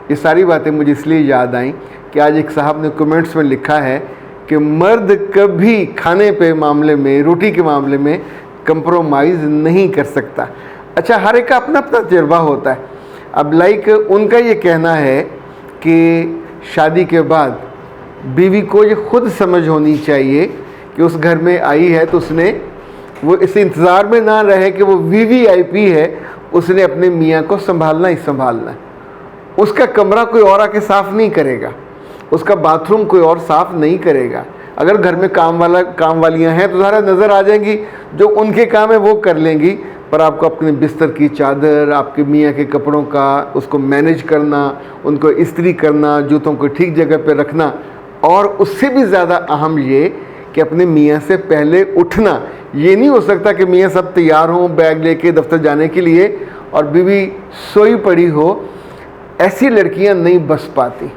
ये सारी बातें मुझे इसलिए याद आई कि आज एक साहब ने कमेंट्स में लिखा है कि मर्द कभी खाने पे मामले में, रोटी के मामले में कंप्रोमाइज़ नहीं कर सकता। अच्छा, हर एक का अपना अपना तजुर्बा होता है। अब लाइक उनका ये कहना है कि शादी के बाद बीवी को ये खुद समझ होनी चाहिए कि उस घर में आई है तो उसने वो इस इंतज़ार में ना रहे कि वो वीवीआईपी है, उसने अपने मियाँ को संभालना ही संभालना है। उसका कमरा कोई और आके साफ़ नहीं करेगा, उसका बाथरूम कोई और साफ़ नहीं करेगा। अगर घर में काम वालियाँ हैं तो ज़रा नज़र आ जाएंगी, जो उनके काम है वो कर लेंगी, पर आपको अपने बिस्तर की चादर, आपके मियाँ के कपड़ों का उसको मैनेज करना, उनको इस्त्री करना, जूतों को ठीक जगह पे रखना, और उससे भी ज़्यादा अहम ये कि अपने मियाँ से पहले उठना। ये नहीं हो सकता कि मियाँ सब तैयार हों बैग लेके दफ्तर जाने के लिए और बीवी सोई पड़ी हो। ऐसी लड़कियाँ नहीं बस पाती।